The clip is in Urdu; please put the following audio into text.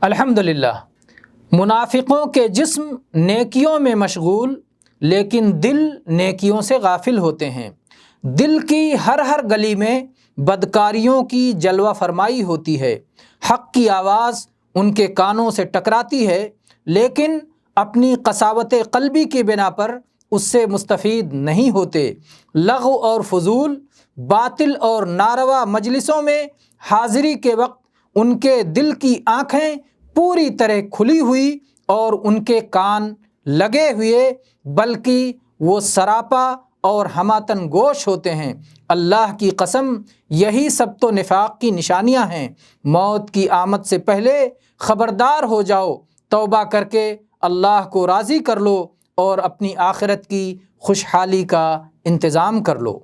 الحمدللہ، منافقوں کے جسم نیکیوں میں مشغول لیکن دل نیکیوں سے غافل ہوتے ہیں۔ دل کی ہر گلی میں بدکاریوں کی جلوہ فرمائی ہوتی ہے۔ حق کی آواز ان کے کانوں سے ٹکراتی ہے لیکن اپنی قساوت قلبی کی بنا پر اس سے مستفید نہیں ہوتے۔ لغو اور فضول، باطل اور ناروا مجلسوں میں حاضری کے وقت ان کے دل کی آنکھیں پوری طرح کھلی ہوئی اور ان کے کان لگے ہوئے، بلکہ وہ سراپا اور ہماتن گوش ہوتے ہیں۔ اللہ کی قسم، یہی سب تو نفاق کی نشانیاں ہیں۔ موت کی آمد سے پہلے خبردار ہو جاؤ، توبہ کر کے اللہ کو راضی کر لو اور اپنی آخرت کی خوشحالی کا انتظام کر لو۔